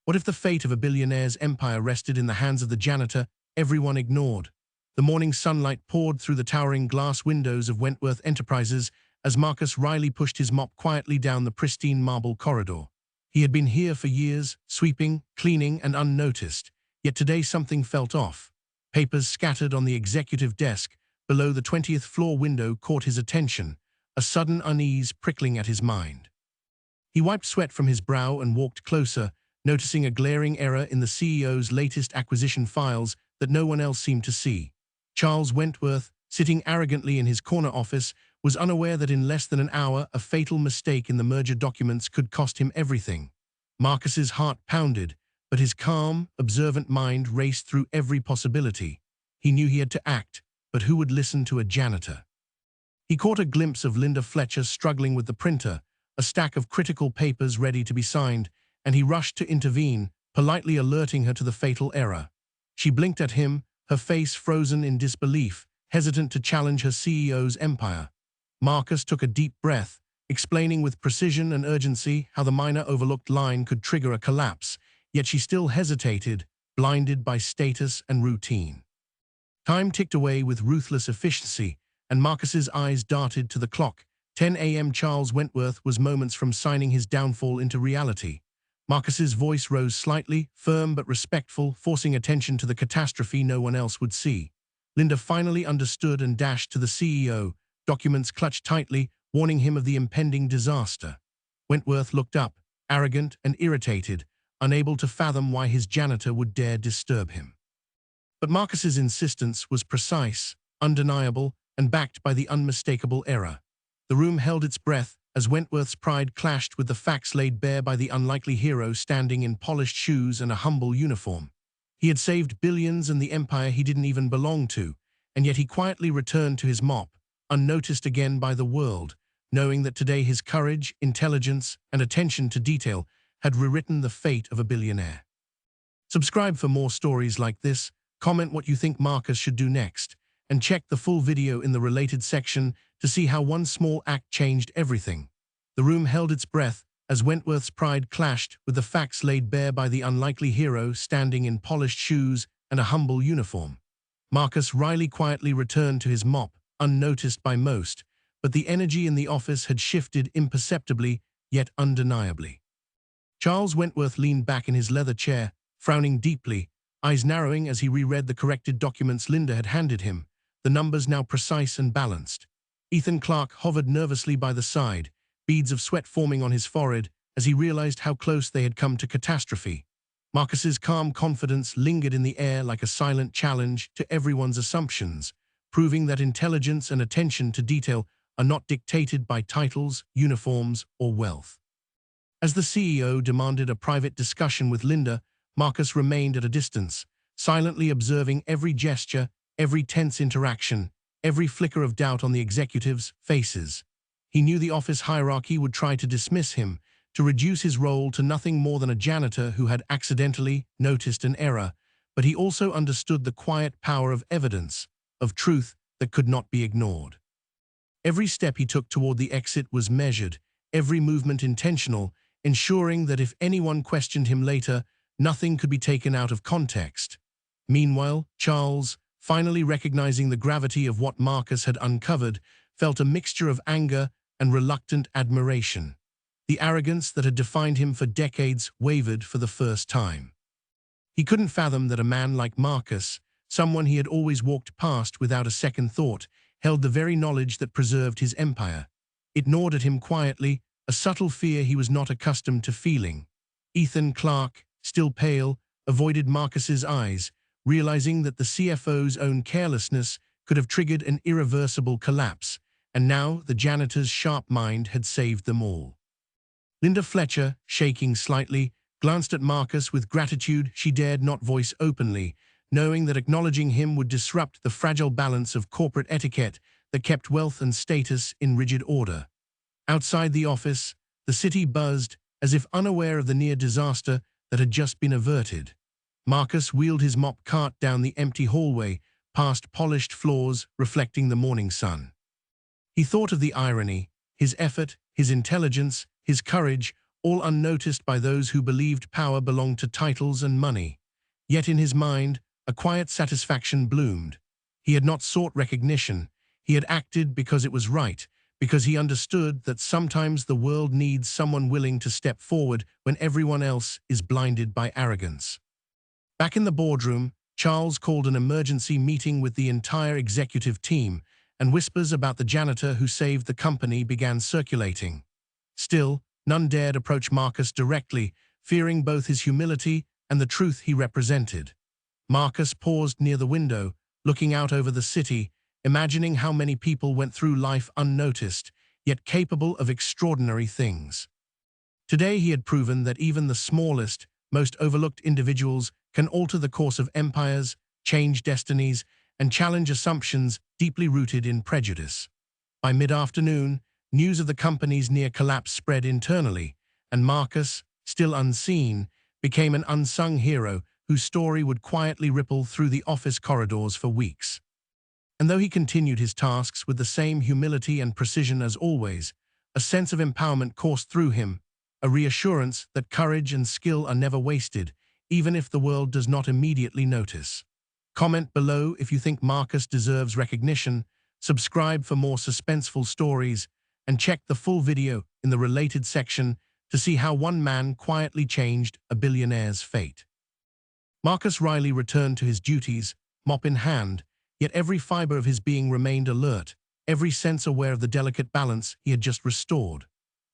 What if the fate of a billionaire's empire rested in the hands of the janitor everyone ignored? The morning sunlight poured through the towering glass windows of Wentworth Enterprises as Marcus Riley pushed his mop quietly down the pristine marble corridor. He had been here for years, sweeping, cleaning, and unnoticed, yet today something felt off. Papers scattered on the executive desk below the 20th floor window caught his attention, a sudden unease prickling at his mind. He wiped sweat from his brow and walked closer, noticing a glaring error in the CEO's latest acquisition files that no one else seemed to see. Charles Wentworth, sitting arrogantly in his corner office, was unaware that in less than an hour a fatal mistake in the merger documents could cost him everything. Marcus's heart pounded, but his calm, observant mind raced through every possibility. He knew he had to act, but who would listen to a janitor? He caught a glimpse of Linda Fletcher struggling with the printer, a stack of critical papers ready to be signed, and he rushed to intervene, politely alerting her to the fatal error. She blinked at him, her face frozen in disbelief, hesitant to challenge her CEO's empire. Marcus took a deep breath, explaining with precision and urgency how the minor overlooked line could trigger a collapse, yet she still hesitated, blinded by status and routine. Time ticked away with ruthless efficiency, and Marcus's eyes darted to the clock. 10 a.m. Charles Wentworth was moments from signing his downfall into reality. Marcus's voice rose slightly, firm but respectful, forcing attention to the catastrophe no one else would see. Linda finally understood and dashed to the CEO, documents clutched tightly, warning him of the impending disaster. Wentworth looked up, arrogant and irritated, unable to fathom why his janitor would dare disturb him. But Marcus's insistence was precise, undeniable, and backed by the unmistakable error. The room held its breath as Wentworth's pride clashed with the facts laid bare by the unlikely hero standing in polished shoes and a humble uniform. He had saved billions and the empire he didn't even belong to, and yet he quietly returned to his mop, unnoticed again by the world, knowing that today his courage, intelligence, and attention to detail had rewritten the fate of a billionaire. Subscribe for more stories like this, comment what you think Marcus should do next, and check the full video in the related section to see how one small act changed everything. The room held its breath as Wentworth's pride clashed with the facts laid bare by the unlikely hero standing in polished shoes and a humble uniform. Marcus Riley quietly returned to his mop, unnoticed by most, but the energy in the office had shifted imperceptibly, yet undeniably. Charles Wentworth leaned back in his leather chair, frowning deeply, eyes narrowing as he reread the corrected documents Linda had handed him, the numbers now precise and balanced. Ethan Clark hovered nervously by the side, beads of sweat forming on his forehead as he realized how close they had come to catastrophe. Marcus's calm confidence lingered in the air like a silent challenge to everyone's assumptions, proving that intelligence and attention to detail are not dictated by titles, uniforms, or wealth. As the CEO demanded a private discussion with Linda, Marcus remained at a distance, silently observing every gesture, every tense interaction, every flicker of doubt on the executives' faces. He knew the office hierarchy would try to dismiss him, to reduce his role to nothing more than a janitor who had accidentally noticed an error, but he also understood the quiet power of evidence, of truth that could not be ignored. Every step he took toward the exit was measured, every movement intentional, ensuring that if anyone questioned him later, nothing could be taken out of context. Meanwhile, Charles, finally recognizing the gravity of what Marcus had uncovered, felt a mixture of anger and reluctant admiration. The arrogance that had defined him for decades wavered for the first time. He couldn't fathom that a man like Marcus, someone he had always walked past without a second thought, held the very knowledge that preserved his empire. It gnawed at him quietly, a subtle fear he was not accustomed to feeling. Ethan Clark, still pale, avoided Marcus's eyes, realizing that the CFO's own carelessness could have triggered an irreversible collapse, and now the janitor's sharp mind had saved them all. Linda Fletcher, shaking slightly, glanced at Marcus with gratitude she dared not voice openly, knowing that acknowledging him would disrupt the fragile balance of corporate etiquette that kept wealth and status in rigid order. Outside the office, the city buzzed, as if unaware of the near disaster that had just been averted. Marcus wheeled his mop cart down the empty hallway, past polished floors reflecting the morning sun. He thought of the irony, his effort, his intelligence, his courage, all unnoticed by those who believed power belonged to titles and money. Yet in his mind, a quiet satisfaction bloomed. He had not sought recognition. He had acted because it was right, because he understood that sometimes the world needs someone willing to step forward when everyone else is blinded by arrogance. Back in the boardroom, Charles called an emergency meeting with the entire executive team, and whispers about the janitor who saved the company began circulating. Still, none dared approach Marcus directly, fearing both his humility and the truth he represented. Marcus paused near the window, looking out over the city, imagining how many people went through life unnoticed, yet capable of extraordinary things. Today he had proven that even the smallest, most overlooked individuals can alter the course of empires, change destinies, and challenge assumptions deeply rooted in prejudice. By mid-afternoon, news of the company's near collapse spread internally, and Marcus, still unseen, became an unsung hero whose story would quietly ripple through the office corridors for weeks. And though he continued his tasks with the same humility and precision as always, a sense of empowerment coursed through him, a reassurance that courage and skill are never wasted, even if the world does not immediately notice. Comment below if you think Marcus deserves recognition, subscribe for more suspenseful stories, and check the full video in the related section to see how one man quietly changed a billionaire's fate. Marcus Riley returned to his duties, mop in hand, yet every fiber of his being remained alert, every sense aware of the delicate balance he had just restored.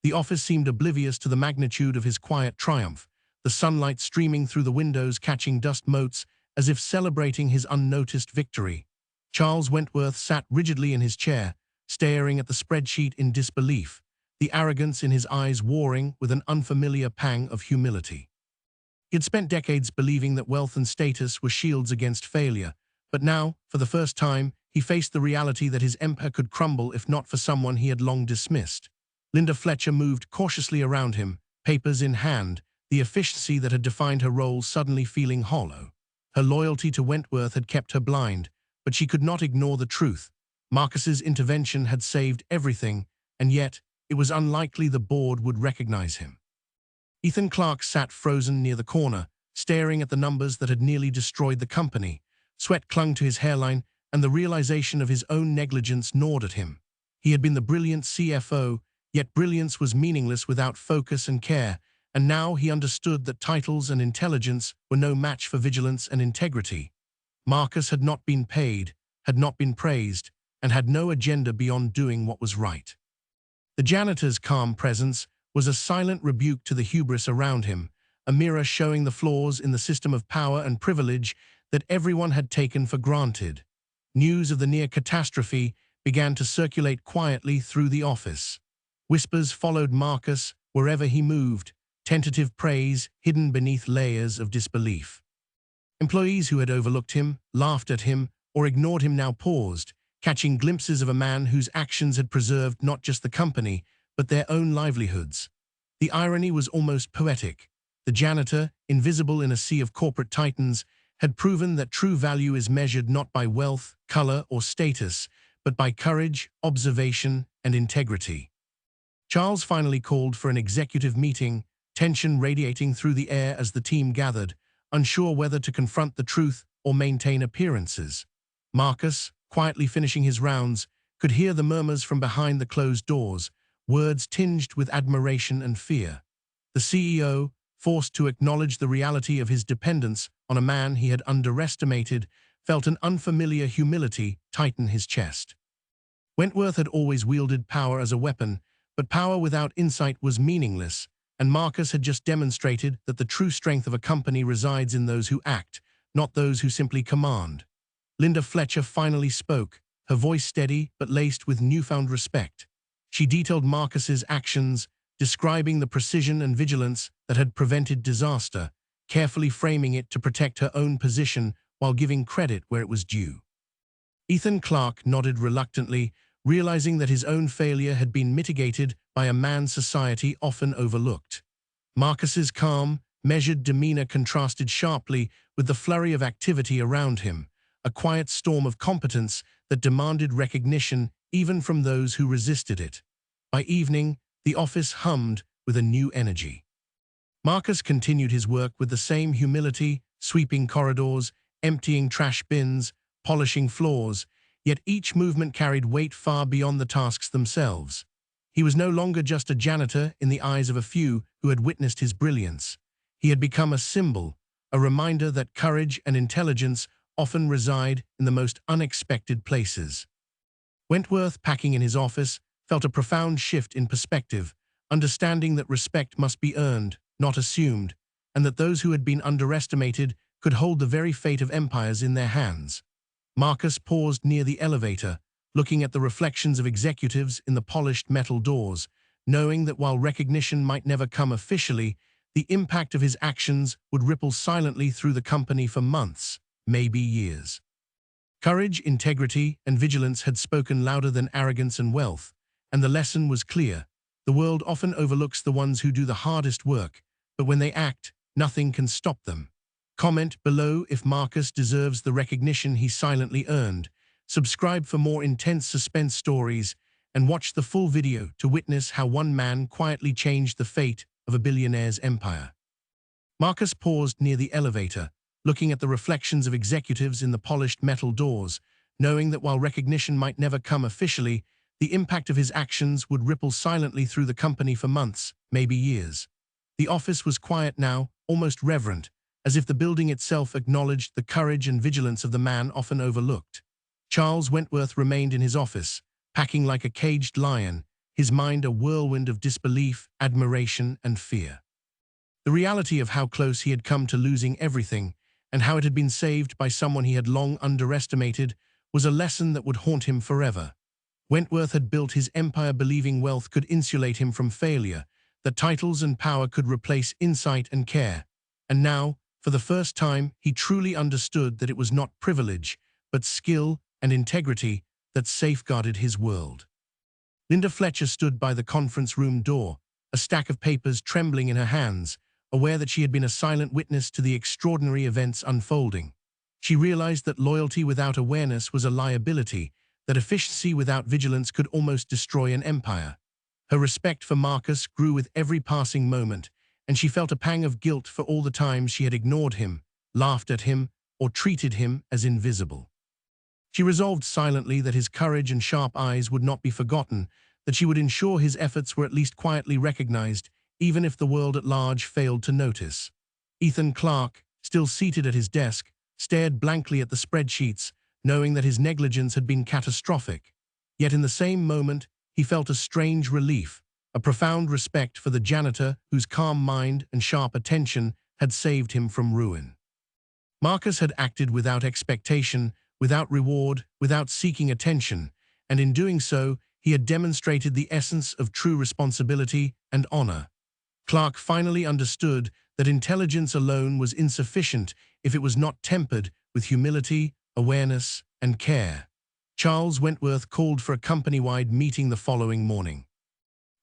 The office seemed oblivious to the magnitude of his quiet triumph, the sunlight streaming through the windows catching dust motes as if celebrating his unnoticed victory. Charles Wentworth sat rigidly in his chair, staring at the spreadsheet in disbelief, the arrogance in his eyes warring with an unfamiliar pang of humility. He had spent decades believing that wealth and status were shields against failure, but now, for the first time, he faced the reality that his empire could crumble if not for someone he had long dismissed. Linda Fletcher moved cautiously around him, papers in hand, the efficiency that had defined her role suddenly feeling hollow. Her loyalty to Wentworth had kept her blind, but she could not ignore the truth. Marcus's intervention had saved everything, and yet it was unlikely the board would recognize him. Ethan Clark sat frozen near the corner, staring at the numbers that had nearly destroyed the company. Sweat clung to his hairline, and the realization of his own negligence gnawed at him. He had been the brilliant CFO, yet brilliance was meaningless without focus and care, and now he understood that titles and intelligence were no match for vigilance and integrity. Marcus had not been paid, had not been praised, and had no agenda beyond doing what was right. The janitor's calm presence was a silent rebuke to the hubris around him, a mirror showing the flaws in the system of power and privilege that everyone had taken for granted. News of the near catastrophe began to circulate quietly through the office. Whispers followed Marcus wherever he moved, tentative praise hidden beneath layers of disbelief. Employees who had overlooked him, laughed at him, or ignored him now paused, catching glimpses of a man whose actions had preserved not just the company, but their own livelihoods. The irony was almost poetic. The janitor, invisible in a sea of corporate titans, had proven that true value is measured not by wealth, color, or status, but by courage, observation, and integrity. Charles finally called for an executive meeting, tension radiating through the air as the team gathered, unsure whether to confront the truth or maintain appearances. Marcus, quietly finishing his rounds, could hear the murmurs from behind the closed doors, words tinged with admiration and fear. The CEO, forced to acknowledge the reality of his dependence on a man he had underestimated, felt an unfamiliar humility tighten his chest. Wentworth had always wielded power as a weapon, but power without insight was meaningless, and Marcus had just demonstrated that the true strength of a company resides in those who act, not those who simply command. Linda Fletcher finally spoke, her voice steady but laced with newfound respect. She detailed Marcus's actions, describing the precision and vigilance that had prevented disaster, carefully framing it to protect her own position while giving credit where it was due. Ethan Clark nodded reluctantly, realizing that his own failure had been mitigated by a man society often overlooked. Marcus's calm, measured demeanor contrasted sharply with the flurry of activity around him, a quiet storm of competence that demanded recognition even from those who resisted it. By evening, the office hummed with a new energy. Marcus continued his work with the same humility, sweeping corridors, emptying trash bins, polishing floors, yet each movement carried weight far beyond the tasks themselves. He was no longer just a janitor in the eyes of a few who had witnessed his brilliance. He had become a symbol, a reminder that courage and intelligence often reside in the most unexpected places. Wentworth, packing in his office, felt a profound shift in perspective, understanding that respect must be earned, not assumed, and that those who had been underestimated could hold the very fate of empires in their hands. Marcus paused near the elevator, looking at the reflections of executives in the polished metal doors, knowing that while recognition might never come officially, the impact of his actions would ripple silently through the company for months, maybe years. Courage, integrity, and vigilance had spoken louder than arrogance and wealth, and the lesson was clear. The world often overlooks the ones who do the hardest work, but when they act, nothing can stop them. Comment below if Marcus deserves the recognition he silently earned. Subscribe for more intense suspense stories, and watch the full video to witness how one man quietly changed the fate of a billionaire's empire. Marcus paused near the elevator, looking at the reflections of executives in the polished metal doors, knowing that while recognition might never come officially, the impact of his actions would ripple silently through the company for months, maybe years. The office was quiet now, almost reverent, as if the building itself acknowledged the courage and vigilance of the man often overlooked. Charles Wentworth remained in his office, packing like a caged lion, his mind a whirlwind of disbelief, admiration, and fear. The reality of how close he had come to losing everything, and how it had been saved by someone he had long underestimated, was a lesson that would haunt him forever. Wentworth had built his empire believing wealth could insulate him from failure, that titles and power could replace insight and care. And now, for the first time, he truly understood that it was not privilege, but skill and integrity that safeguarded his world. Linda Fletcher stood by the conference room door, a stack of papers trembling in her hands, aware that she had been a silent witness to the extraordinary events unfolding. She realized that loyalty without awareness was a liability, that efficiency without vigilance could almost destroy an empire. Her respect for Marcus grew with every passing moment, and she felt a pang of guilt for all the times she had ignored him, laughed at him, or treated him as invisible. She resolved silently that his courage and sharp eyes would not be forgotten, that she would ensure his efforts were at least quietly recognized, even if the world at large failed to notice. Ethan Clark, still seated at his desk, stared blankly at the spreadsheets, knowing that his negligence had been catastrophic. Yet in the same moment, he felt a strange relief, a profound respect for the janitor whose calm mind and sharp attention had saved him from ruin. Marcus had acted without expectation, without reward, without seeking attention, and in doing so, he had demonstrated the essence of true responsibility and honor. Clark finally understood that intelligence alone was insufficient if it was not tempered with humility, awareness, and care. Charles Wentworth called for a company-wide meeting the following morning.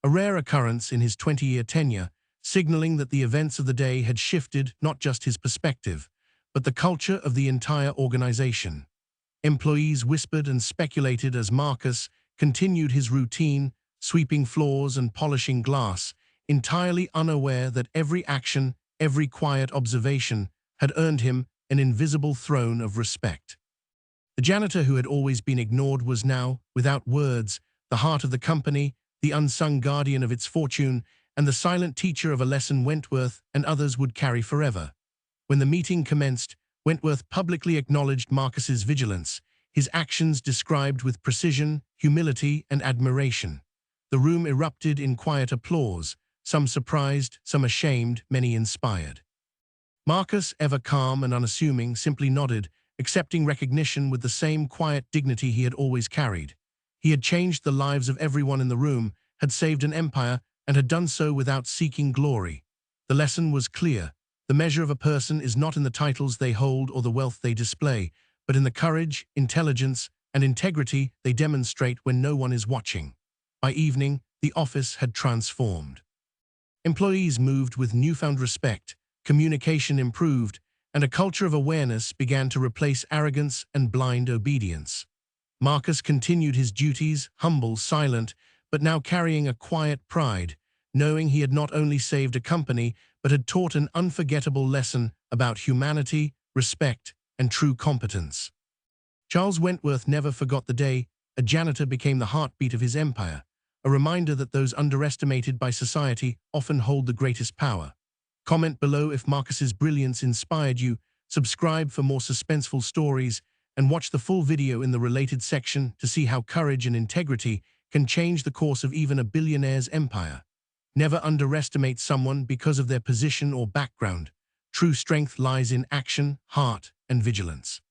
A rare occurrence in his 20-year tenure, signaling that the events of the day had shifted not just his perspective, but the culture of the entire organization. Employees whispered and speculated as Marcus continued his routine, sweeping floors and polishing glass, entirely unaware that every action, every quiet observation, had earned him an invisible throne of respect. The janitor who had always been ignored was now, without words, the heart of the company, the unsung guardian of its fortune, and the silent teacher of a lesson Wentworth and others would carry forever. When the meeting commenced, Wentworth publicly acknowledged Marcus's vigilance, his actions described with precision, humility, and admiration. The room erupted in quiet applause, some surprised, some ashamed, many inspired. Marcus, ever calm and unassuming, simply nodded, accepting recognition with the same quiet dignity he had always carried. He had changed the lives of everyone in the room, had saved an empire, and had done so without seeking glory. The lesson was clear. The measure of a person is not in the titles they hold or the wealth they display, but in the courage, intelligence, and integrity they demonstrate when no one is watching. By evening, the office had transformed. Employees moved with newfound respect, communication improved, and a culture of awareness began to replace arrogance and blind obedience. Marcus continued his duties, humble, silent, but now carrying a quiet pride, knowing he had not only saved a company, but had taught an unforgettable lesson about humanity, respect, and true competence. Charles Wentworth never forgot the day a janitor became the heartbeat of his empire, a reminder that those underestimated by society often hold the greatest power. Comment below if Marcus's brilliance inspired you, subscribe for more suspenseful stories, and watch the full video in the related section to see how courage and integrity can change the course of even a billionaire's empire. Never underestimate someone because of their position or background. True strength lies in action, heart, and vigilance.